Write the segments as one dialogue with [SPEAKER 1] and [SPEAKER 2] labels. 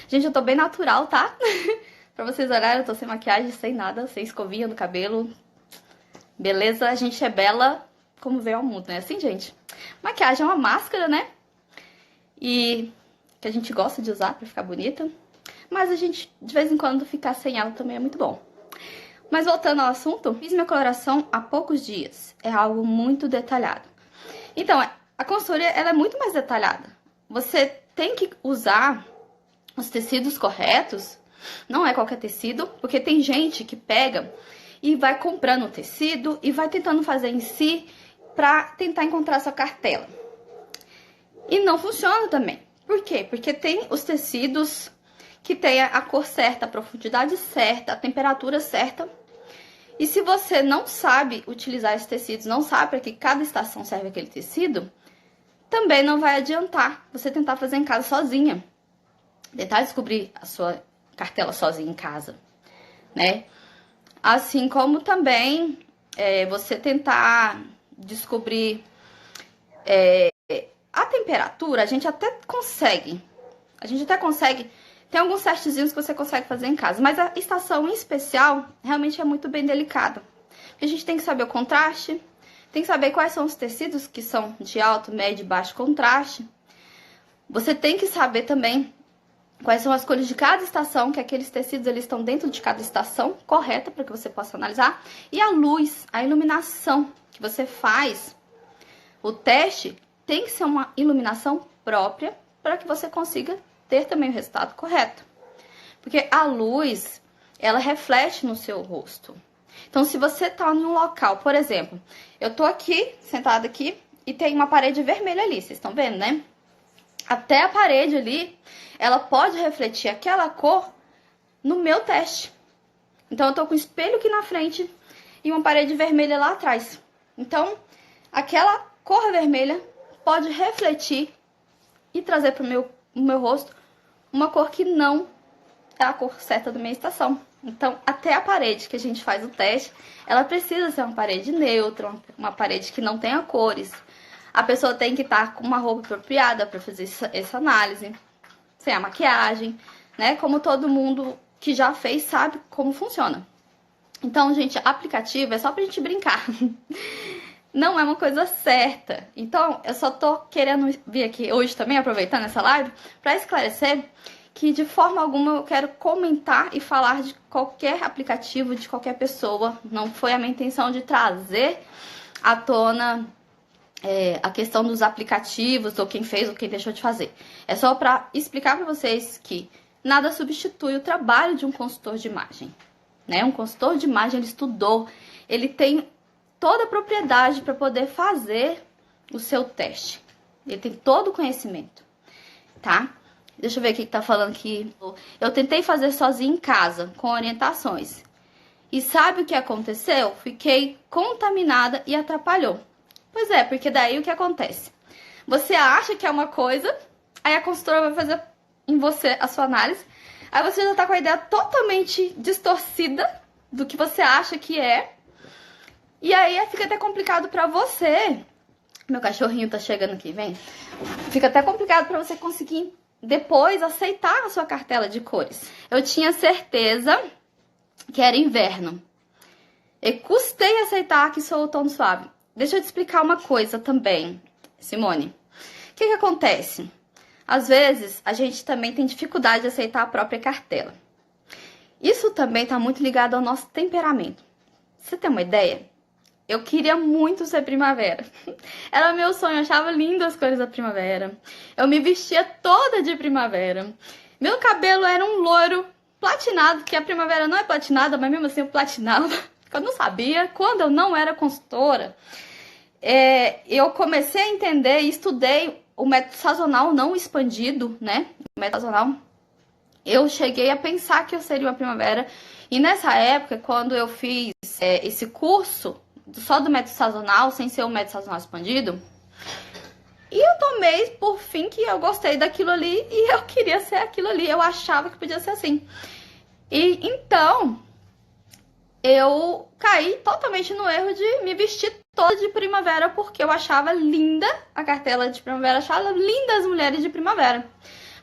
[SPEAKER 1] Gente, eu tô bem natural, tá? Pra vocês olharem, eu tô sem maquiagem, sem nada, sem escovinha no cabelo. Beleza? A gente é bela como veio ao mundo, né? Assim, gente. Maquiagem é uma máscara, né? E que a gente gosta de usar pra ficar bonita. Mas a gente, de vez em quando, ficar sem ela também é muito bom. Mas voltando ao assunto, fiz minha coloração há poucos dias. É algo muito detalhado. Então, a consultoria, ela é muito mais detalhada. Você tem que usar os tecidos corretos, não é qualquer tecido, porque tem gente que pega e vai comprando o tecido e vai tentando fazer em si pra tentar encontrar sua cartela. E não funciona também. Por quê? Porque tem os tecidos que tem a cor certa, a profundidade certa, a temperatura certa. E se você não sabe utilizar esses tecidos, não sabe para que cada estação serve aquele tecido, também não vai adiantar você tentar fazer em casa sozinha. Tentar descobrir a sua cartela sozinha em casa, né? Assim como também você tentar descobrir a temperatura, a gente até consegue. Tem alguns testezinhos que você consegue fazer em casa, mas a estação em especial realmente é muito bem delicada. A gente tem que saber o contraste, tem que saber quais são os tecidos que são de alto, médio e baixo contraste. Você tem que saber também quais são as cores de cada estação, que aqueles tecidos eles estão dentro de cada estação correta para que você possa analisar. E a luz, a iluminação que você faz, o teste tem que ser uma iluminação própria para que você consiga ter também o resultado correto. Porque a luz, ela reflete no seu rosto. Então, se você tá em um local, por exemplo, eu tô aqui, sentada aqui, e tem uma parede vermelha ali, vocês estão vendo, né? Até a parede ali, ela pode refletir aquela cor no meu teste. Então, eu tô com o espelho aqui na frente e uma parede vermelha lá atrás. Então, aquela cor vermelha pode refletir e trazer pro meu rosto uma cor que não é a cor certa da minha estação. Então, até a parede que a gente faz o teste, ela precisa ser uma parede neutra, uma parede que não tenha cores. A pessoa tem que estar com uma roupa apropriada para fazer essa análise, sem a maquiagem, né? Como todo mundo que já fez sabe como funciona. Então, gente, aplicativo é só pra gente brincar. Não é uma coisa certa. Então, eu só tô querendo vir aqui hoje também, aproveitando essa live, para esclarecer que de forma alguma eu quero comentar e falar de qualquer aplicativo, de qualquer pessoa. Não foi a minha intenção de trazer à tona a questão dos aplicativos, ou quem fez ou quem deixou de fazer. É só para explicar para vocês que nada substitui o trabalho de um consultor de imagem, né? Um consultor de imagem, ele estudou, ele tem toda a propriedade para poder fazer o seu teste. Ele tem todo o conhecimento, tá? Deixa eu ver o que tá falando aqui. Eu tentei fazer sozinha em casa, com orientações. E sabe o que aconteceu? Fiquei contaminada e atrapalhou. Pois é, porque daí o que acontece? Você acha que é uma coisa, aí a consultora vai fazer em você a sua análise, aí você já tá com a ideia totalmente distorcida do que você acha que é, e aí fica até complicado pra você. Meu cachorrinho tá chegando aqui, vem. Fica até complicado pra você conseguir depois aceitar a sua cartela de cores. Eu tinha certeza que era inverno. E custei aceitar que sou outono suave. Deixa eu te explicar uma coisa também, Simone. O que acontece? Às vezes, a gente também tem dificuldade de aceitar a própria cartela. Isso também está muito ligado ao nosso temperamento. Você tem uma ideia? Eu queria muito ser primavera. Era meu sonho, eu achava lindo as cores da primavera. Eu me vestia toda de primavera. Meu cabelo era um loiro platinado, porque a primavera não é platinada, mas mesmo assim eu platinava. Eu não sabia. Quando eu não era consultora, eu comecei a entender e estudei o método sazonal não expandido, né? O método sazonal. Eu cheguei a pensar que eu seria uma primavera. E nessa época, quando eu fiz esse curso só do método sazonal, sem ser o método sazonal expandido, e eu tomei por fim que eu gostei daquilo ali e eu queria ser aquilo ali. Eu achava que podia ser assim. E então, eu caí totalmente no erro de me vestir toda de primavera, porque eu achava linda a cartela de primavera, achava linda as mulheres de primavera.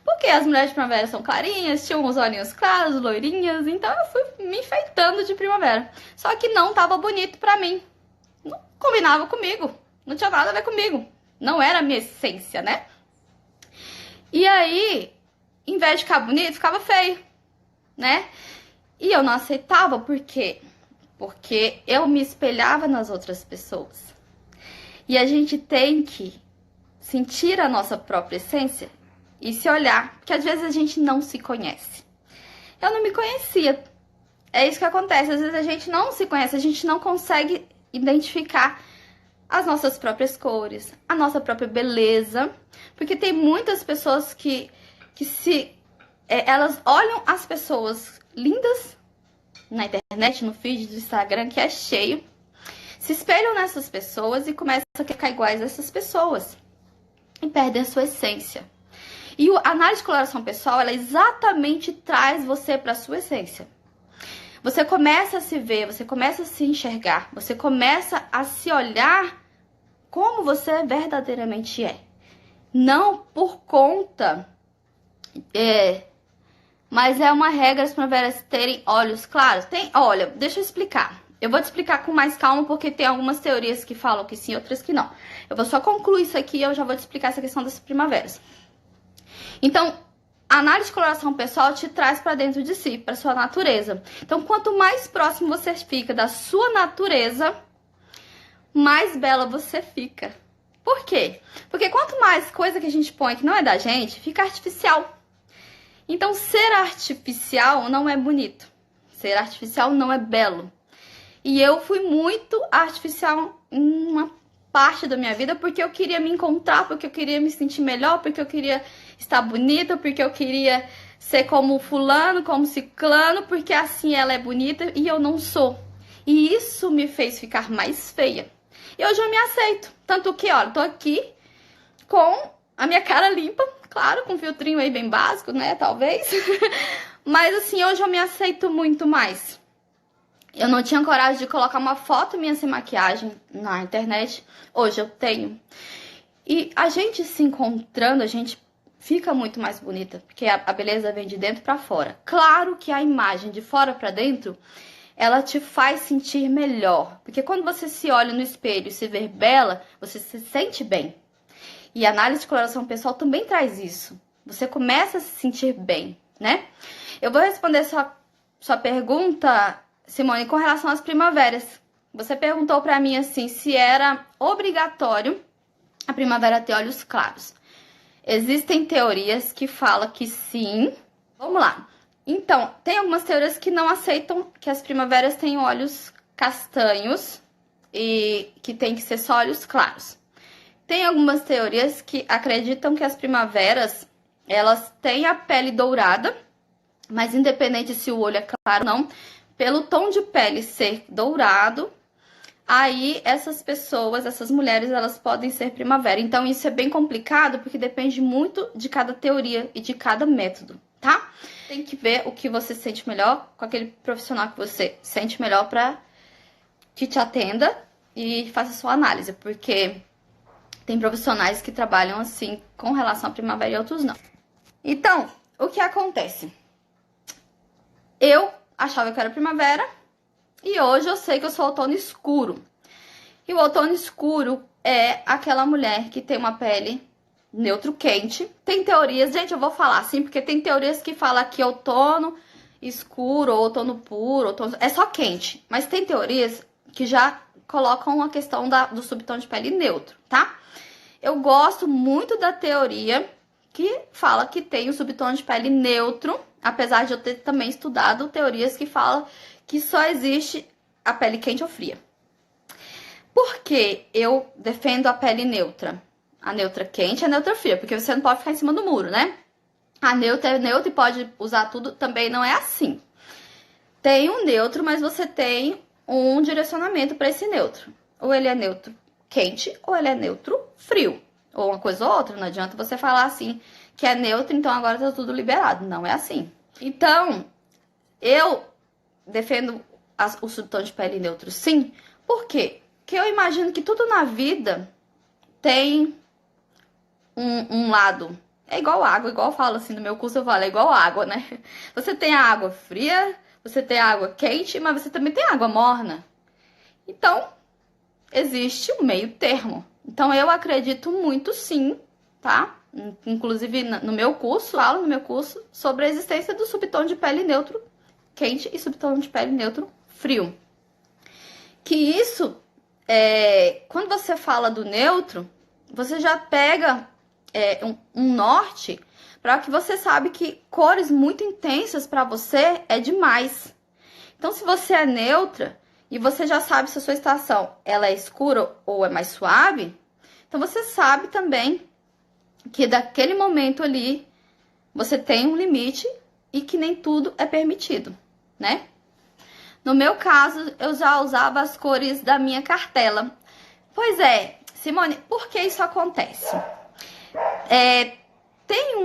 [SPEAKER 1] Porque as mulheres de primavera são clarinhas, tinham os olhinhos claros, loirinhas, então eu fui me enfeitando de primavera. Só que não tava bonito pra mim. Não combinava comigo. Não tinha nada a ver comigo. Não era a minha essência, né? E aí, em vez de ficar bonito, ficava feio, né? E eu não aceitava, por quê? Porque eu me espelhava nas outras pessoas. E a gente tem que sentir a nossa própria essência e se olhar, porque às vezes a gente não se conhece. Eu não me conhecia. É isso que acontece, às vezes a gente não se conhece, a gente não consegue identificar as nossas próprias cores, a nossa própria beleza, porque tem muitas pessoas que elas olham as pessoas lindas na internet, no feed do Instagram, que é cheio, se espelham nessas pessoas e começam a ficar iguais a essas pessoas e perdem a sua essência. E a análise de coloração pessoal, ela exatamente traz você para a sua essência. Você começa a se ver, você começa a se enxergar, você começa a se olhar como você verdadeiramente é. Não por conta, mas é uma regra as primaveras terem olhos claros. Olha, deixa eu explicar. Eu vou te explicar com mais calma, porque tem algumas teorias que falam que sim, outras que não. Eu vou só concluir isso aqui e eu já vou te explicar essa questão das primaveras. Então, a análise de coloração pessoal te traz para dentro de si, para sua natureza. Então, quanto mais próximo você fica da sua natureza, mais bela você fica. Por quê? Porque quanto mais coisa que a gente põe que não é da gente, fica artificial. Então, ser artificial não é bonito. Ser artificial não é belo. E eu fui muito artificial em uma parte da minha vida porque eu queria me encontrar, porque eu queria me sentir melhor, porque eu queria estar bonita, porque eu queria ser como fulano, como ciclano, porque assim ela é bonita e eu não sou. E isso me fez ficar mais feia. E hoje eu me aceito. Tanto que, olha, tô aqui com a minha cara limpa, claro, com um filtrinho aí bem básico, né, talvez. Mas assim, hoje eu me aceito muito mais. Eu não tinha coragem de colocar uma foto minha sem maquiagem na internet. Hoje eu tenho. E a gente se encontrando, a gente fica muito mais bonita, porque a beleza vem de dentro pra fora. Claro que a imagem de fora pra dentro, ela te faz sentir melhor. Porque quando você se olha no espelho e se vê bela, você se sente bem. E a análise de coloração pessoal também traz isso. Você começa a se sentir bem, né? Eu vou responder sua pergunta, Simone, com relação às primaveras. Você perguntou pra mim assim, se era obrigatório a primavera ter olhos claros. Existem teorias que falam que sim. Vamos lá. Então, tem algumas teorias que não aceitam que as primaveras tenham olhos castanhos e que tem que ser só olhos claros. Tem algumas teorias que acreditam que as primaveras, elas têm a pele dourada, mas independente se o olho é claro ou não, pelo tom de pele ser dourado, aí essas pessoas, essas mulheres, elas podem ser primavera. Então isso é bem complicado, porque depende muito de cada teoria e de cada método, tá? Tem que ver o que você sente melhor com aquele profissional que você sente melhor pra que te atenda e faça sua análise, porque tem profissionais que trabalham assim com relação à primavera e outros não. Então, o que acontece? Eu achava que era primavera e hoje eu sei que eu sou outono escuro. E o outono escuro é aquela mulher que tem uma pele neutro quente. Tem teorias, gente, eu vou falar assim, porque tem teorias que falam que outono escuro, ou outono puro, outono... é só quente. Mas tem teorias que já colocam a questão do subtom de pele neutro, tá? Eu gosto muito da teoria que fala que tem o subtom de pele neutro, apesar de eu ter também estudado teorias que falam que só existe a pele quente ou fria. Por que eu defendo a pele neutra? A neutra quente e a neutra fria, porque você não pode ficar em cima do muro, né? A neutra é neutra e pode usar tudo, também não é assim. Tem um neutro, mas você tem um direcionamento para esse neutro. Ou ele é neutro quente, ou ele é neutro frio. Ou uma coisa ou outra, não adianta você falar assim, que é neutro, então agora tá tudo liberado. Não é assim. Então, eu defendo o subtom de pele neutro, sim. Por quê? Porque eu imagino que tudo na vida tem um lado É igual água, igual eu falo assim, no meu curso eu falo, é igual água, né? Você tem a água fria, você tem a água quente, mas você também tem água morna. Então, existe um meio termo. Então, eu acredito muito sim, tá? Inclusive, no meu curso, falo no meu curso sobre a existência do subtom de pele neutro quente e subtom de pele neutro frio. Que isso, quando você fala do neutro, você já pega um norte para que você sabe que cores muito intensas para você é demais. Então, se você é neutra e você já sabe se a sua estação ela é escura ou é mais suave, então você sabe também que daquele momento ali você tem um limite e que nem tudo é permitido, né? No meu caso, eu já usava as cores da minha cartela. Pois é, Simone, por que isso acontece? Tem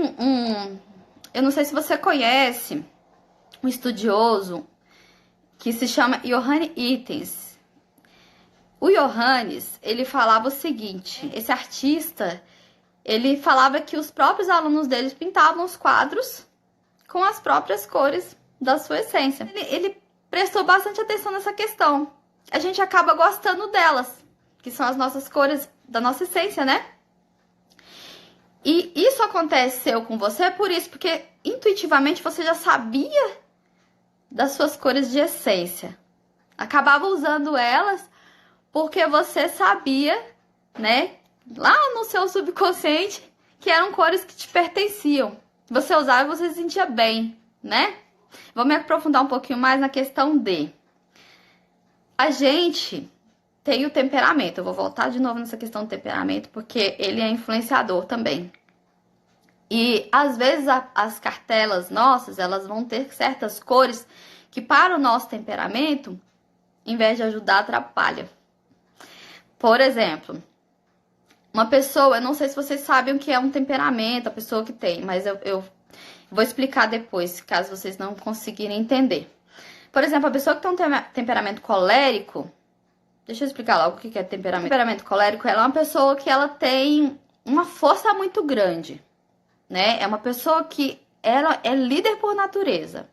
[SPEAKER 1] eu não sei se você conhece, um estudioso que se chama Johannes Ithens. O Johannes, ele falava o seguinte, esse artista, ele falava que os próprios alunos dele pintavam os quadros com as próprias cores da sua essência. Ele prestou bastante atenção nessa questão. A gente acaba gostando delas, que são as nossas cores da nossa essência, né? E isso aconteceu com você por isso, porque intuitivamente você já sabia das suas cores de essência. Acabava usando elas porque você sabia, né, lá no seu subconsciente, que eram cores que te pertenciam. Você usava e você se sentia bem, né? Vou me aprofundar um pouquinho mais na questão de... A gente tem o temperamento. Eu vou voltar de novo nessa questão do temperamento, porque ele é influenciador também. E, às vezes, as cartelas nossas, elas vão ter certas cores que, para o nosso temperamento, em vez de ajudar, atrapalha. Por exemplo, uma pessoa... Eu não sei se vocês sabem o que é um temperamento, a pessoa que tem, mas eu vou explicar depois, caso vocês não conseguirem entender. Por exemplo, a pessoa que tem um temperamento colérico... Deixa eu explicar logo o que é temperamento. Temperamento colérico, ela é uma pessoa que ela tem uma força muito grande, né? É uma pessoa que ela é líder por natureza.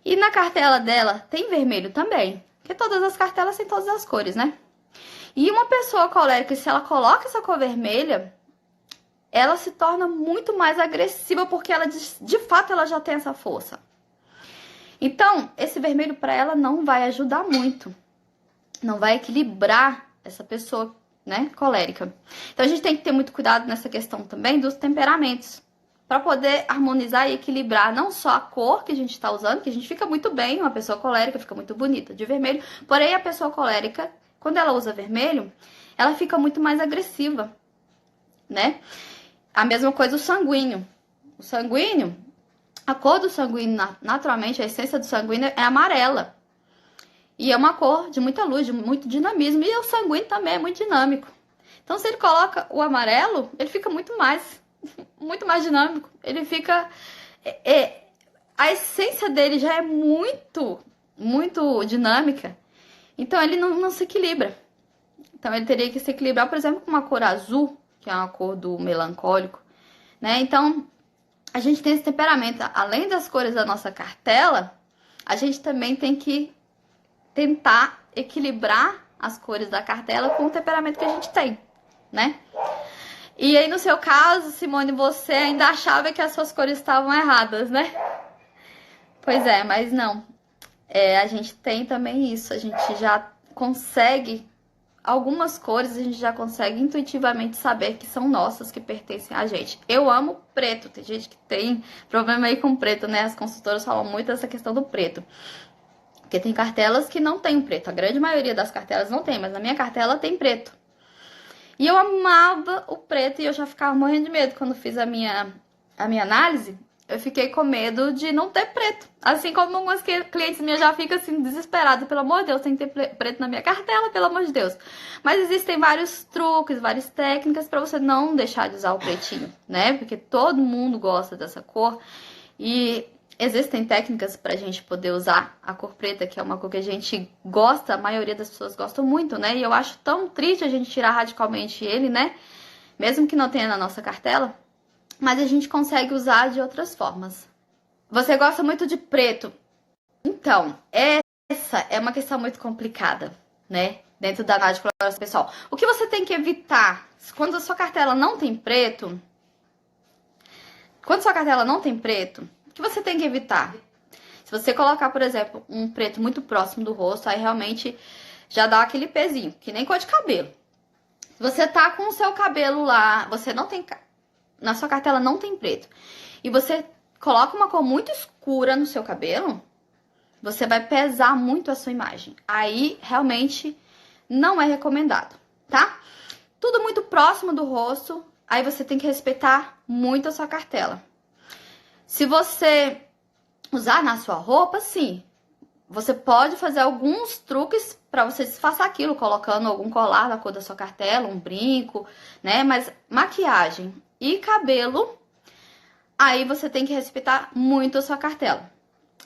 [SPEAKER 1] E na cartela dela tem vermelho também, porque todas as cartelas têm todas as cores, né? E uma pessoa colérica, se ela coloca essa cor vermelha, ela se torna muito mais agressiva, porque ela, de fato, ela já tem essa força. Então, esse vermelho para ela não vai ajudar muito. Não vai equilibrar essa pessoa, né, colérica. Então, a gente tem que ter muito cuidado nessa questão também dos temperamentos, para poder harmonizar e equilibrar não só a cor que a gente está usando, que a gente fica muito bem, uma pessoa colérica fica muito bonita de vermelho, porém a pessoa colérica, quando ela usa vermelho, ela fica muito mais agressiva, né? A mesma coisa o sanguíneo. O sanguíneo, a cor do sanguíneo, naturalmente, a essência do sanguíneo é amarela. E é uma cor de muita luz, de muito dinamismo. E o sanguíneo também é muito dinâmico. Então, se ele coloca o amarelo, ele fica muito mais dinâmico. Ele fica... a essência dele já é muito dinâmica. Então, ele não se equilibra. Então, ele teria que se equilibrar, por exemplo, com uma cor azul, que é uma cor do melancólico, né? Então, a gente tem esse temperamento. Além das cores da nossa cartela, a gente também tem que tentar equilibrar as cores da cartela com o temperamento que a gente tem, né? E aí, no seu caso, Simone, você ainda achava que as suas cores estavam erradas, né? Pois é, mas não. A gente tem também isso. A gente já consegue... Algumas cores a gente já consegue intuitivamente saber que são nossas, que pertencem a gente. Eu amo preto. Tem gente que tem problema aí com preto, né? As consultoras falam muito dessa questão do preto. Porque tem cartelas que não tem preto. A grande maioria das cartelas não tem, mas na minha cartela tem preto. E eu amava o preto e eu já ficava morrendo de medo quando fiz a minha análise. Eu fiquei com medo de não ter preto. Assim como algumas clientes minhas já ficam assim, desesperadas. Pelo amor de Deus, tem que ter preto na minha cartela, pelo amor de Deus. Mas existem vários truques, várias técnicas para você não deixar de usar o pretinho, né? Porque todo mundo gosta dessa cor. E existem técnicas pra gente poder usar a cor preta, que é uma cor que a gente gosta, a maioria das pessoas gostam muito, né? E eu acho tão triste a gente tirar radicalmente ele, né? Mesmo que não tenha na nossa cartela. mas a gente consegue usar de outras formas. Você gosta muito de preto? Então, essa é uma questão muito complicada, né? Dentro da análise de coloração pessoal. O que você tem que evitar quando a sua cartela não tem preto? Quando sua cartela não tem preto, o que você tem que evitar? Se você colocar, por exemplo, um preto muito próximo do rosto, aí realmente já dá aquele pezinho, que nem cor de cabelo. Se você tá com o seu cabelo lá, você não tem... Na sua cartela não tem preto, e você coloca uma cor muito escura no seu cabelo, você vai pesar muito a sua imagem. Aí, realmente, não é recomendado, tá? Tudo muito próximo do rosto, aí você tem que respeitar muito a sua cartela. Se você usar na sua roupa, sim, você pode fazer alguns truques para você disfarçar aquilo, colocando algum colar na cor da sua cartela, um brinco, né? Mas maquiagem e cabelo, aí você tem que respeitar muito a sua cartela.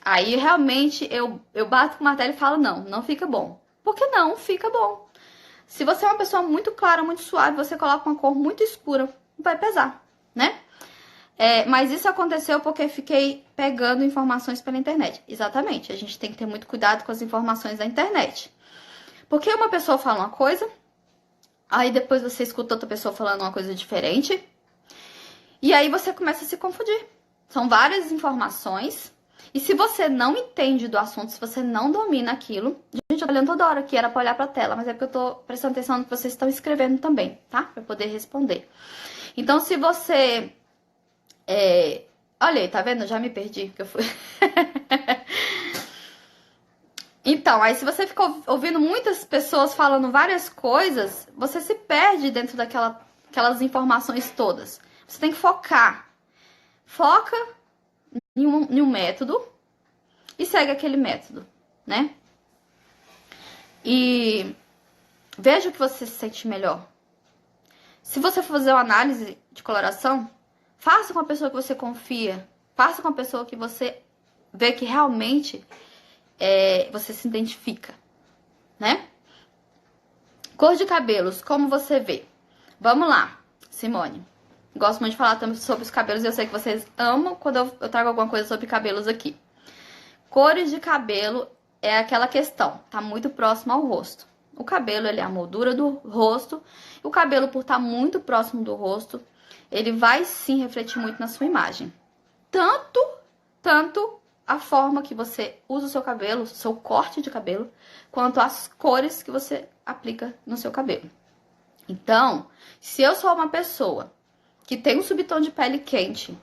[SPEAKER 1] Aí realmente eu bato com o martelo e falo, não fica bom. Por que não fica bom? Se você é uma pessoa muito clara, muito suave, você coloca uma cor muito escura, vai pesar, né? Mas isso aconteceu porque eu fiquei pegando informações pela internet. Exatamente, a gente tem que ter muito cuidado com as informações da internet. Porque uma pessoa fala uma coisa, aí depois você escuta outra pessoa falando uma coisa diferente, e aí você começa a se confundir. São várias informações, e se você não entende do assunto, se você não domina aquilo... Gente, eu tô olhando toda hora aqui, era pra olhar pra tela, mas é porque eu tô prestando atenção no que vocês estão escrevendo também, tá? Pra poder responder. Então, se você... Olha aí, tá vendo? Eu já me perdi, que eu fui... Então, aí se você ficou ouvindo muitas pessoas falando várias coisas, você se perde dentro daquelas informações todas. Você tem que focar. Foca em um método e segue aquele método, né? E veja o que você se sente melhor. Se você for fazer uma análise de coloração, faça com a pessoa que você confia. Faça com a pessoa que você vê que realmente você se identifica, né? Cor de cabelos, como você vê? Vamos lá, Simone. Gosto muito de falar também sobre os cabelos e eu sei que vocês amam quando eu trago alguma coisa sobre cabelos aqui. Cores de cabelo é aquela questão, tá muito próximo ao rosto. O cabelo, ele é a moldura do rosto. O cabelo, por estar muito próximo do rosto, ele vai sim refletir muito na sua imagem. Tanto a forma que você usa o seu cabelo, seu corte de cabelo, quanto as cores que você aplica no seu cabelo. Então, se eu sou uma pessoa que tem um subtom de pele quente,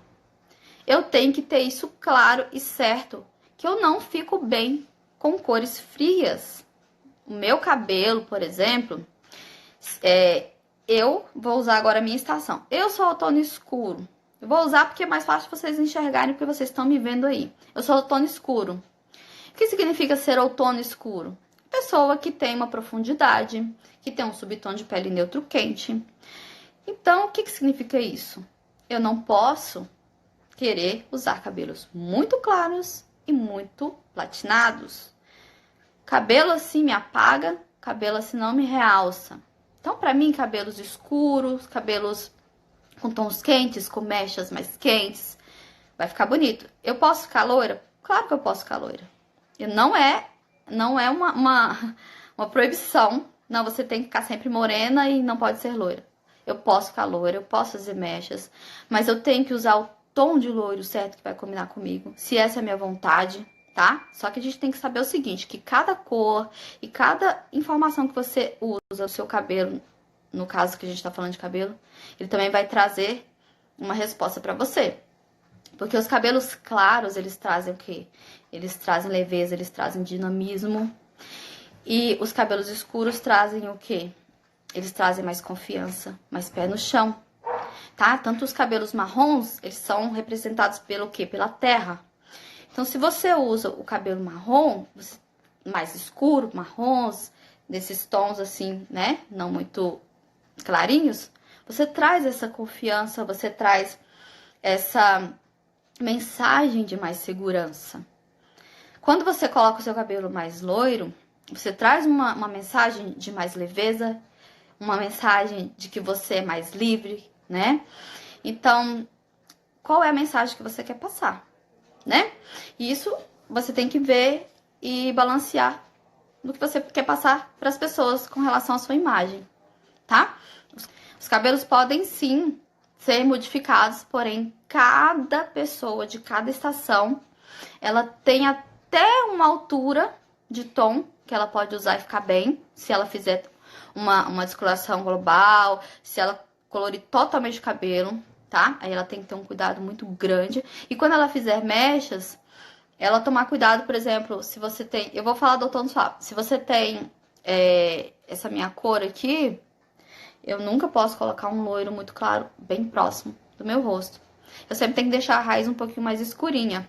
[SPEAKER 1] eu tenho que ter isso claro e certo, que eu não fico bem com cores frias. O meu cabelo, por exemplo, eu vou usar agora a minha estação. Eu sou outono escuro. Eu vou usar porque é mais fácil vocês enxergarem, porque vocês estão me vendo aí. Eu sou outono escuro. O que significa ser outono escuro? Pessoa que tem uma profundidade, que tem um subtom de pele neutro quente. Então, o que significa isso? Eu não posso querer usar cabelos muito claros e muito platinados. Cabelo assim me apaga, cabelo assim não me realça. Então, pra mim, cabelos escuros, cabelos com tons quentes, com mechas mais quentes, vai ficar bonito. Eu posso ficar loira? Claro que eu posso ficar loira. E não é uma proibição. Não, você tem que ficar sempre morena e não pode ser loira. Eu posso ficar loira, eu posso fazer mechas, mas eu tenho que usar o tom de loiro certo que vai combinar comigo, se essa é a minha vontade, tá? Só que a gente tem que saber o seguinte, que cada cor e cada informação que você usa no seu cabelo, no caso que a gente tá falando de cabelo, ele também vai trazer uma resposta pra você. Porque os cabelos claros, eles trazem o quê? Eles trazem leveza, eles trazem dinamismo. E os cabelos escuros trazem o quê? Eles trazem mais confiança, mais pé no chão, tá? Tanto os cabelos marrons, eles são representados pelo quê? Pela terra. Então, se você usa o cabelo marrom, mais escuro, marrons, desses tons assim, né? Não muito clarinhos, você traz essa confiança, você traz essa mensagem de mais segurança. Quando você coloca o seu cabelo mais loiro, você traz uma mensagem de mais leveza, uma mensagem de que você é mais livre, né? Então, qual é a mensagem que você quer passar, né? E isso você tem que ver e balancear no que você quer passar para as pessoas com relação à sua imagem, tá? Os cabelos podem sim ser modificados, porém cada pessoa de cada estação, ela tem até uma altura de tom que ela pode usar e ficar bem, se ela fizer uma descoloração global, se ela colorir totalmente o cabelo, tá? Aí ela tem que ter um cuidado muito grande. E quando ela fizer mechas, ela tomar cuidado, por exemplo, se você tem... Eu vou falar do outono suave. Se você tem essa minha cor aqui, eu nunca posso colocar um loiro muito claro, bem próximo do meu rosto. Eu sempre tenho que deixar a raiz um pouquinho mais escurinha,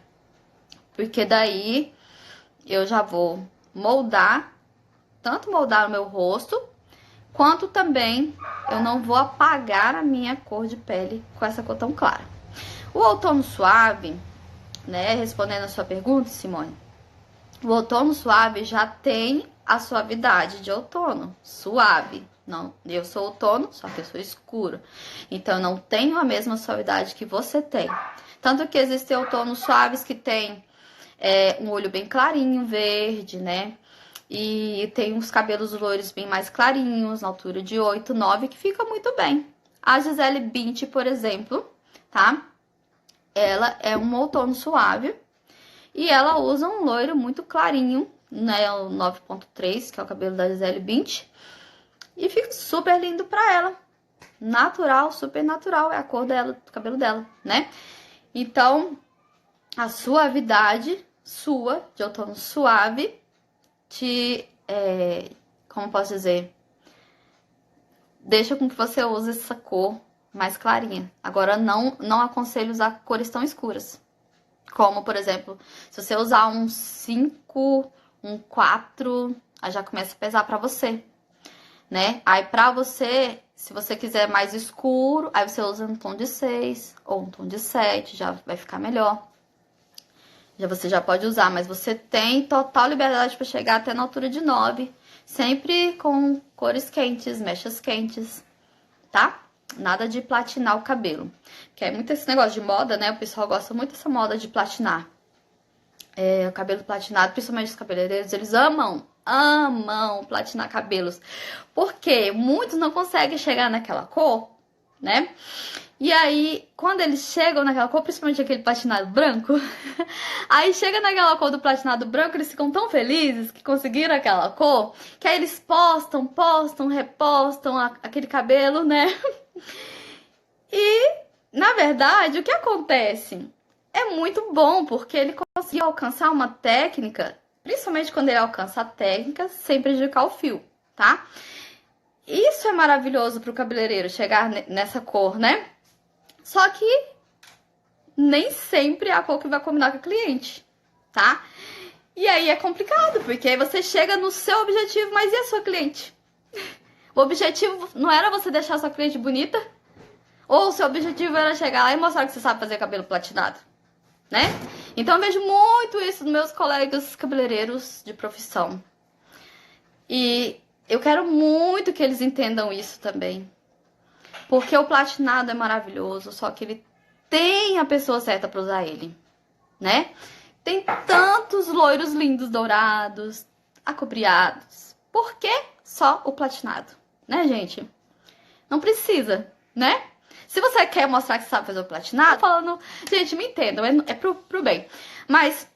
[SPEAKER 1] porque daí eu já vou moldar, tanto moldar o meu rosto, quanto também eu não vou apagar a minha cor de pele com essa cor tão clara. O outono suave, né, respondendo a sua pergunta, Simone, o outono suave já tem a suavidade de outono, suave. Não, eu sou outono, só que eu sou escuro. Então, eu não tenho a mesma suavidade que você tem. Tanto que existem outonos suaves que tem um olho bem clarinho, verde, né? E tem uns cabelos loiros bem mais clarinhos, na altura de 8, 9, que fica muito bem. A Gisele Bündchen, por exemplo, tá? Ela é um outono suave e ela usa um loiro muito clarinho, né? O 9.3, que é o cabelo da Gisele Bündchen. E fica super lindo pra ela. Natural, super natural. É a cor dela, do cabelo dela, né? Então, a suavidade sua, de outono suave, como posso dizer? Deixa com que você use essa cor mais clarinha. Agora, não aconselho usar cores tão escuras. Como, por exemplo, se você usar um 5, um 4, aí já começa a pesar pra você, né? Aí pra você, se você quiser mais escuro, aí você usa um tom de 6 ou um tom de 7, já vai ficar melhor. Você já pode usar, mas você tem total liberdade para chegar até na altura de 9, sempre com cores quentes, mechas quentes, tá? Nada de platinar o cabelo, que é muito esse negócio de moda, né? O pessoal gosta muito dessa moda de platinar. O cabelo platinado, principalmente os cabeleireiros, eles amam platinar cabelos. Porque muitos não conseguem chegar naquela cor, né? E aí, quando eles chegam naquela cor, principalmente aquele platinado branco, aí chega naquela cor do platinado branco, eles ficam tão felizes que conseguiram aquela cor, que aí eles postam, repostam aquele cabelo, né? E, na verdade, o que acontece? É muito bom, porque ele conseguiu alcançar uma técnica, principalmente quando ele alcança a técnica, sem prejudicar o fio, tá? Isso é maravilhoso pro cabeleireiro, chegar nessa cor, né? Só que nem sempre é a cor que vai combinar com o cliente, tá? E aí é complicado, porque aí você chega no seu objetivo, mas e a sua cliente? O objetivo não era você deixar a sua cliente bonita? Ou o seu objetivo era chegar lá e mostrar que você sabe fazer cabelo platinado, né? Então eu vejo muito isso nos meus colegas cabeleireiros de profissão. E eu quero muito que eles entendam isso também. Porque o platinado é maravilhoso, só que ele tem a pessoa certa para usar ele, né? Tem tantos loiros lindos, dourados, acobreados. Por que só o platinado, né, gente? Não precisa, né? Se você quer mostrar que sabe fazer o platinado, falando, gente, me entendam, é pro bem. Mas,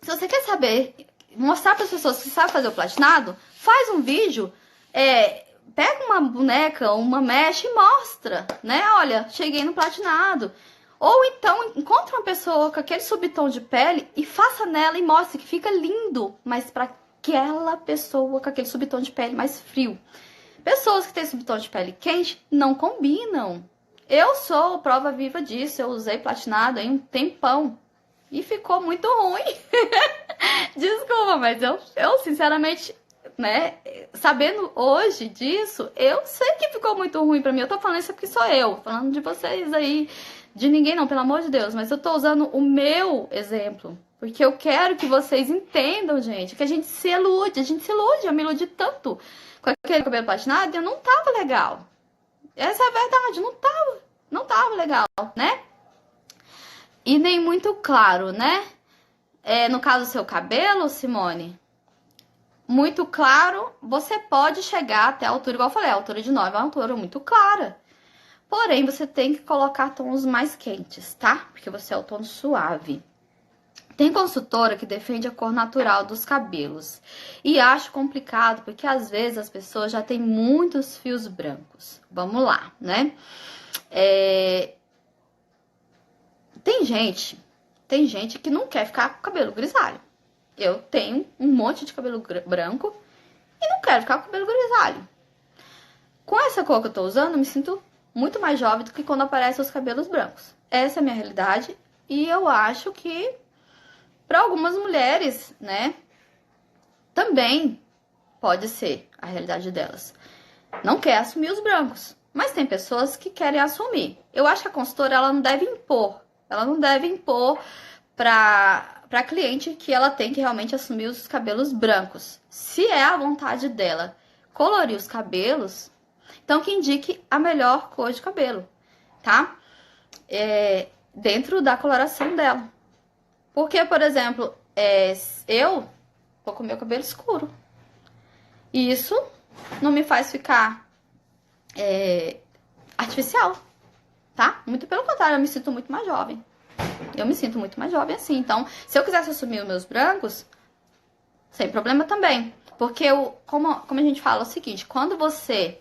[SPEAKER 1] se você quer saber, mostrar para as pessoas que sabe fazer o platinado, faz um vídeo, pega uma boneca, uma mecha e mostra, né? Olha, cheguei no platinado. Ou então, encontra uma pessoa com aquele subtom de pele e faça nela e mostre que fica lindo, mas para aquela pessoa com aquele subtom de pele mais frio. Pessoas que têm subtom de pele quente não combinam. Eu sou prova viva disso, eu usei platinado em um tempão e ficou muito ruim. Desculpa, mas eu sinceramente, né, sabendo hoje disso, eu sei que ficou muito ruim pra mim. Eu tô falando isso porque sou eu, falando de vocês aí, de ninguém não, pelo amor de Deus, mas eu tô usando o meu exemplo, porque eu quero que vocês entendam, gente, que a gente se ilude, eu me iludi tanto com aquele cabelo platinado e eu não tava legal. Essa é a verdade, não tava legal, né? e nem muito claro, né? No caso do seu cabelo, Simone, muito claro, você pode chegar até a altura, igual eu falei, a altura de 9 é uma altura muito clara. Porém, você tem que colocar tons mais quentes, tá? Porque você é o tom suave. Tem consultora que defende a cor natural dos cabelos. E acho complicado, porque às vezes as pessoas já têm muitos fios brancos. Vamos lá, né? Tem gente que não quer ficar com cabelo grisalho. Eu tenho um monte de cabelo branco e não quero ficar com cabelo grisalho. Com essa cor que eu tô usando, eu me sinto muito mais jovem do que quando aparecem os cabelos brancos. Essa é a minha realidade e eu acho que para algumas mulheres, né, também pode ser a realidade delas. Não quer assumir os brancos, mas tem pessoas que querem assumir. Eu acho que a consultora ela não deve impor para cliente que ela tem que realmente assumir os cabelos brancos. Se é a vontade dela colorir os cabelos, então que indique a melhor cor de cabelo, tá? Dentro da coloração dela. Porque, por exemplo, eu tô com meu cabelo escuro. E isso não me faz ficar artificial, tá? Muito pelo contrário, eu me sinto muito mais jovem. Eu me sinto muito mais jovem assim. Então, se eu quisesse assumir os meus brancos, sem problema também. Porque, como a gente fala, é o seguinte, quando você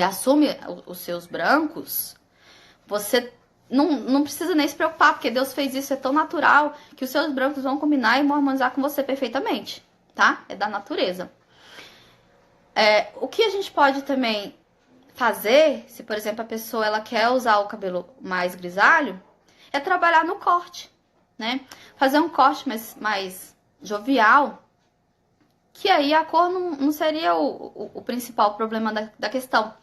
[SPEAKER 1] assume os seus brancos, você não precisa nem se preocupar, porque Deus fez isso, é tão natural, que os seus brancos vão combinar e harmonizar com você perfeitamente, tá? É da natureza. O que a gente pode também fazer, se por exemplo a pessoa ela quer usar o cabelo mais grisalho, é trabalhar no corte, né? Fazer um corte mais jovial, que aí a cor não seria o principal problema da questão,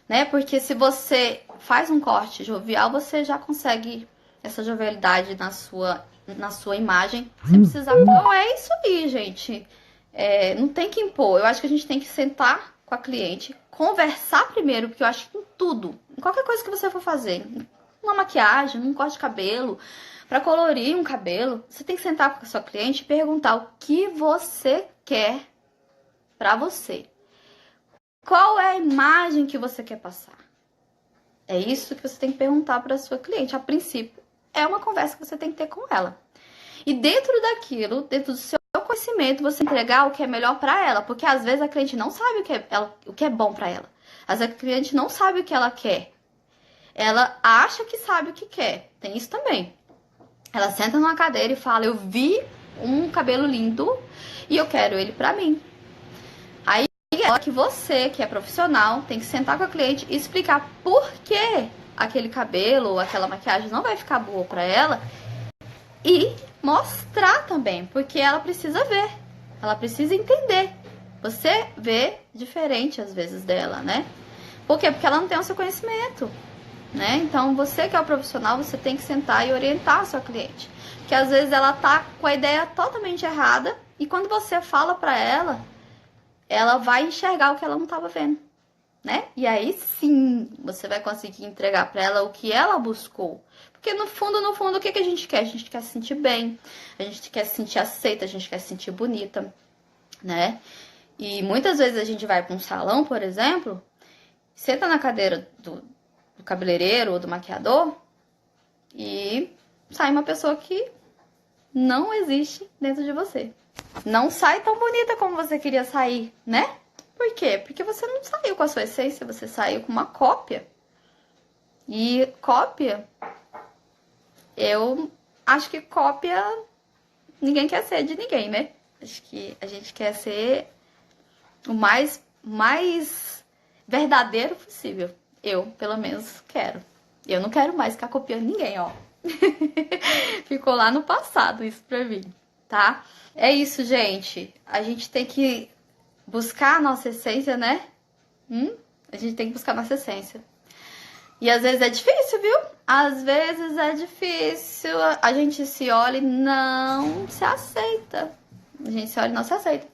[SPEAKER 1] né? Porque se você faz um corte jovial, você já consegue essa jovialidade na sua imagem, sem precisar... Então é isso aí, gente. Não tem que impor. Eu acho que a gente tem que sentar com a cliente, conversar primeiro, porque eu acho que em tudo, em qualquer coisa que você for fazer, uma maquiagem, um corte de cabelo, para colorir um cabelo, você tem que sentar com a sua cliente e perguntar o que você quer para você. Qual é a imagem que você quer passar? É isso que você tem que perguntar para a sua cliente. A princípio, é uma conversa que você tem que ter com ela. E dentro daquilo, dentro do seu conhecimento, você entregar o que é melhor para ela. Porque às vezes a cliente não sabe o que é bom para ela. Às vezes a cliente não sabe o que ela quer. Ela acha que sabe o que quer. Tem isso também. Ela senta numa cadeira e fala, eu vi um cabelo lindo e eu quero ele para mim. Aí é que você, que é profissional, tem que sentar com a cliente e explicar por que aquele cabelo ou aquela maquiagem não vai ficar boa para ela e mostrar também, porque ela precisa ver, ela precisa entender. Você vê diferente às vezes dela, né? Por quê? Porque ela não tem o seu conhecimento, né? Então você que é o profissional, você tem que sentar e orientar a sua cliente, porque às vezes ela tá com a ideia totalmente errada e quando você fala para ela vai enxergar o que ela não estava vendo, né? E aí sim, você vai conseguir entregar para ela o que ela buscou. Porque no fundo, o que a gente quer? A gente quer se sentir bem, a gente quer se sentir aceita, a gente quer se sentir bonita, né? E muitas vezes a gente vai para um salão, por exemplo, senta na cadeira do cabeleireiro ou do maquiador e sai uma pessoa que não existe dentro de você. Não sai tão bonita como você queria sair, né? Por quê? Porque você não saiu com a sua essência, você saiu com uma cópia. E cópia, eu acho que cópia ninguém quer ser de ninguém, né? Acho que a gente quer ser o mais verdadeiro possível. Eu, pelo menos, quero. Eu não quero mais ficar copiando ninguém, ó. Ficou lá no passado isso pra mim, tá? É isso, gente. A gente tem que buscar a nossa essência, né? A gente tem que buscar a nossa essência. E às vezes é difícil, viu? Às vezes é difícil. A gente se olha e não se aceita. A gente se olha e não se aceita.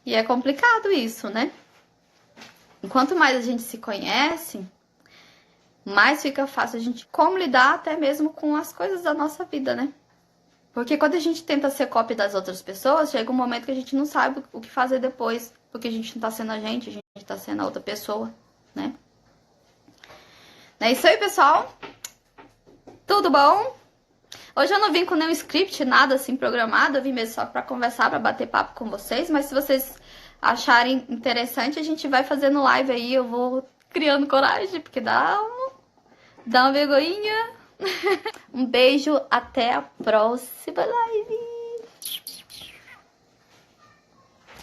[SPEAKER 1] E é complicado isso, né? Enquanto mais a gente se conhece, mais fica fácil a gente como lidar até mesmo com as coisas da nossa vida, né? Porque quando a gente tenta ser cópia das outras pessoas, chega um momento que a gente não sabe o que fazer depois, porque a gente não tá sendo a gente tá sendo a outra pessoa, né? É isso aí, pessoal. Tudo bom? Hoje eu não vim com nenhum script, nada assim programado, eu vim mesmo só pra conversar, pra bater papo com vocês, mas se vocês acharem interessante, a gente vai fazendo live aí, eu vou criando coragem, porque dá uma vergonhinha. Um beijo, até a próxima live.